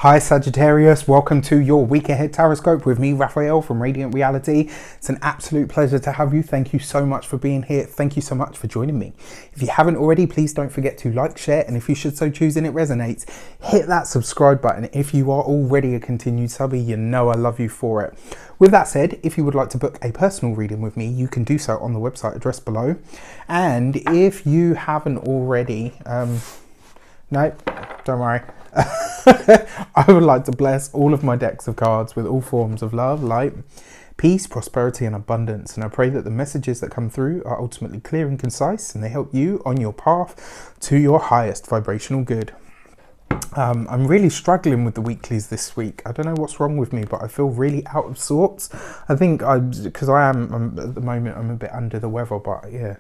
Hi Sagittarius, welcome to your week ahead Taroscope with me, Raphael from Reydiant Reality. It's an absolute pleasure to have you. Thank you so much for being here. Thank you so much for joining me. If you haven't already, please don't forget to like, share, and if you should so choose and it resonates, hit that subscribe button. If you are already a continued subby, you know I love you for it. With that said, if you would like to book a personal reading with me, you can do so on the website address below. And if you haven't already, no, don't worry. I would like to bless all of my decks of cards with all forms of love, light, peace, prosperity and abundance. And I pray that the messages that come through are ultimately clear and concise and they help you on your path to your highest vibrational good. I'm really struggling with the weeklies this week. I don't know what's wrong with me, but I feel really out of sorts. I think because I'm at the moment, I'm a bit under the weather, but yeah,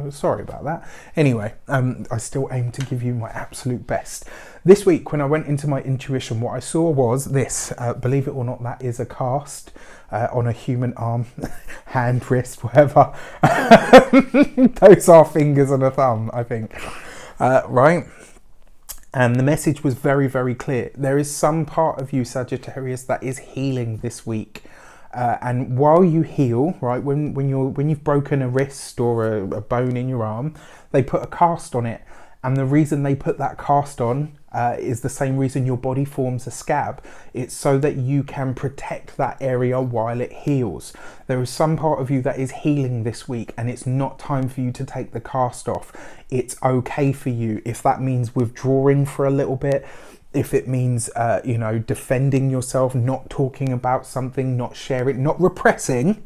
sorry about that. Anyway, I still aim to give you my absolute best. This week, when I went into my intuition, what I saw was this. Believe it or not, that is a cast on a human arm, hand, wrist, whatever. Those are fingers and a thumb, I think. Right? And the message was very, very clear. There is some part of you, Sagittarius, that is healing this week. And while you heal, right, when you've broken a wrist or a bone in your arm, they put a cast on it. And the reason they put that cast on is the same reason your body forms a scab. It's so that you can protect that area while it heals. There is some part of you that is healing this week and it's not time for you to take the cast off. It's okay for you if that means withdrawing for a little bit. If it means, defending yourself, not talking about something, not sharing, not repressing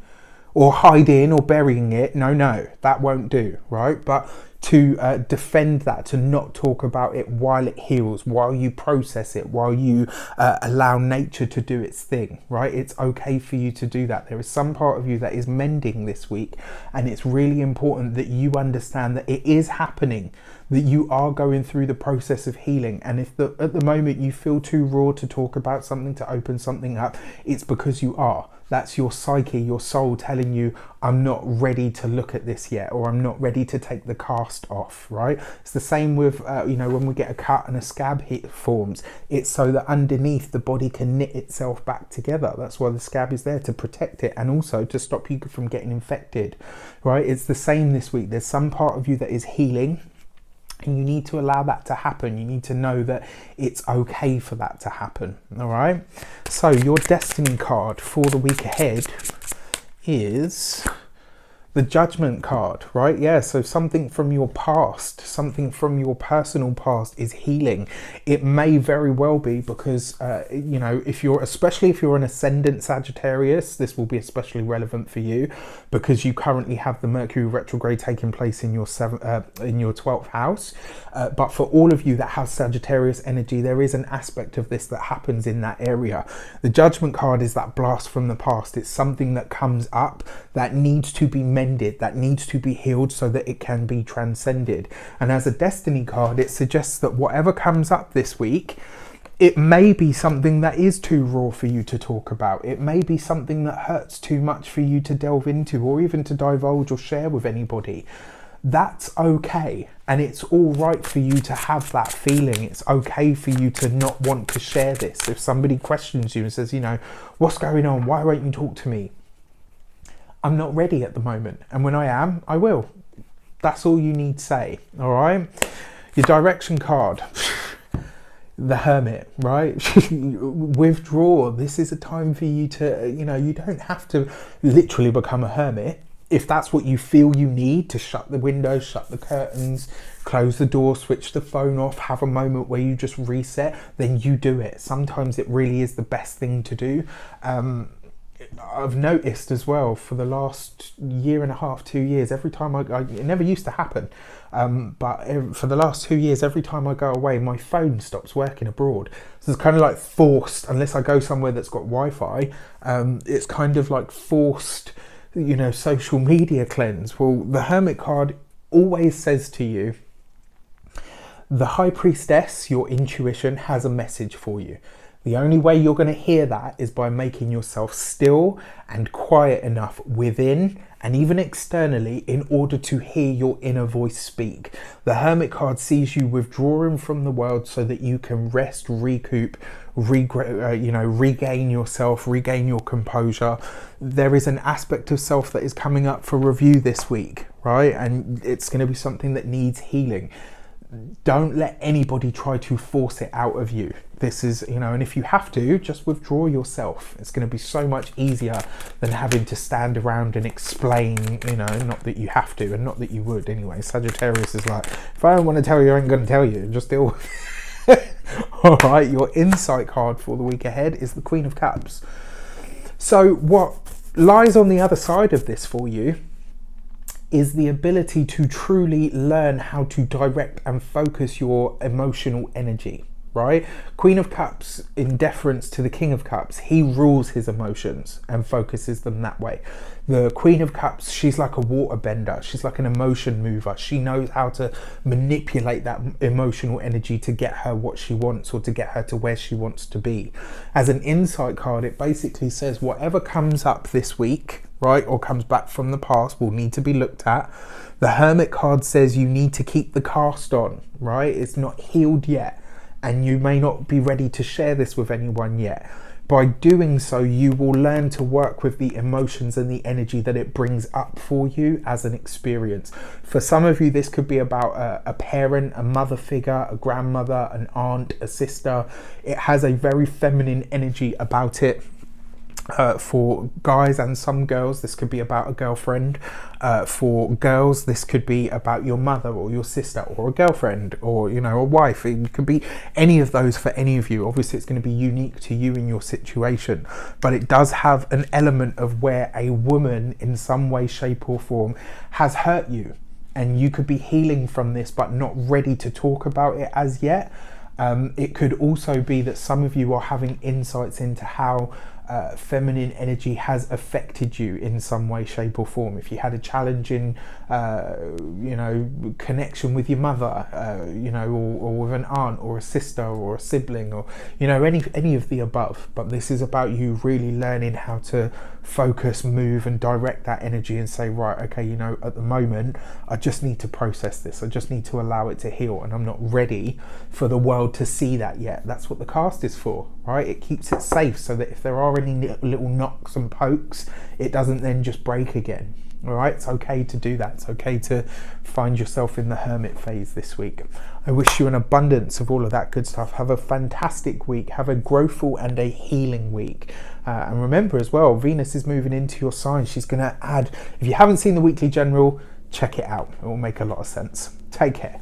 or hiding or burying it. No, that won't do, right? But to defend that, to not talk about it while it heals, while you process it, while you allow nature to do its thing, right? It's okay for you to do that. There is some part of you that is mending this week, and it's really important that you understand that it is happening, that you are going through the process of healing. And if at the moment you feel too raw to talk about something, to open something up, it's because you are. That's your psyche, your soul telling you, I'm not ready to look at this yet, or I'm not ready to take the cast off, right? It's the same with, when we get a cut and a scab forms, it's so that underneath the body can knit itself back together. That's why the scab is there, to protect it and also to stop you from getting infected, right? It's the same this week. There's some part of you that is healing. And you need to allow that to happen. You need to know that it's okay for that to happen. All right. So your destiny card for the week ahead is the Judgment card, right? Yeah, so something from your past, something from your personal past is healing. It may very well be because, especially if you're an ascendant Sagittarius, this will be especially relevant for you because you currently have the Mercury retrograde taking place in your 12th house. But for all of you that have Sagittarius energy, there is an aspect of this that happens in that area. The Judgment card is that blast from the past. It's something that comes up that needs to be mended, that needs to be healed so that it can be transcended. And as a destiny card, it suggests that whatever comes up this week, it may be something that is too raw for you to talk about. It may be something that hurts too much for you to delve into or even to divulge or share with anybody. That's okay. And it's all right for you to have that feeling. It's okay for you to not want to share this. If somebody questions you and says, what's going on? Why won't you talk to me? I'm not ready at the moment. And when I am, I will. That's all you need to say. All right. Your direction card, the Hermit, right? Withdraw. This is a time for you to, you don't have to literally become a hermit. If that's what you feel you need to shut the windows, shut the curtains, close the door, switch the phone off, have a moment where you just reset, then you do it. Sometimes it really is the best thing to do. I've noticed as well for the last year and a half, 2 years, every time it never used to happen, but for the last 2 years, every time I go away, my phone stops working abroad. So it's kind of like forced, unless I go somewhere that's got Wi-Fi, it's kind of like forced, social media cleanse. Well, the Hermit card always says to you The High Priestess, your intuition, has a message for you. The only way you're going to hear that is by making yourself still and quiet enough within and even externally in order to hear your inner voice speak. The Hermit card sees you withdrawing from the world so that you can rest, recoup, regain yourself, regain your composure. There is an aspect of self that is coming up for review this week, right? And it's going to be something that needs healing. Don't let anybody try to force it out of you. This is, and if you have to, just withdraw yourself. It's going to be so much easier than having to stand around and explain, not that you have to and not that you would anyway. Sagittarius is like, if I don't want to tell you, I ain't going to tell you. Just deal with it. All right, your insight card for the week ahead is the Queen of Cups. So what lies on the other side of this for you is the ability to truly learn how to direct and focus your emotional energy, right? Queen of Cups, in deference to the King of Cups, he rules his emotions and focuses them that way. The Queen of Cups, she's like a water bender. She's like an emotion mover. She knows how to manipulate that emotional energy to get her what she wants or to get her to where she wants to be. As an insight card, it basically says whatever comes up this week, right, or comes back from the past will need to be looked at. The Hermit card says you need to keep the cast on, right? It's not healed yet, and you may not be ready to share this with anyone yet. By doing so, you will learn to work with the emotions and the energy that it brings up for you as an experience. For some of you, this could be about a parent, a mother figure, a grandmother, an aunt, a sister. It has a very feminine energy about it. For guys and some girls, this could be about a girlfriend. For girls, this could be about your mother or your sister or a girlfriend or, a wife. It could be any of those for any of you. Obviously, it's going to be unique to you in your situation, but it does have an element of where a woman in some way, shape or form has hurt you. And you could be healing from this, but not ready to talk about it as yet. It could also be that some of you are having insights into how feminine energy has affected you in some way, shape or form. If you had a challenging connection with your mother, or with an aunt or a sister or a sibling, or any of the above. But this is about you really learning how to focus, move and direct that energy and say, right, okay, at the moment I just need to process this. I just need to allow it to heal, and I'm not ready for the world to see that yet. That's what the cast is for, right? It keeps it safe so that if there are any little knocks and pokes, it doesn't then just break again. All right, it's okay to do that. It's okay to find yourself in the hermit phase this week. I wish you an abundance of all of that good stuff. Have a fantastic week. Have a growthful and a healing week. And remember as well, Venus is moving into your sign. She's going to add, if you haven't seen the weekly general, check it out. It will make a lot of sense. Take care.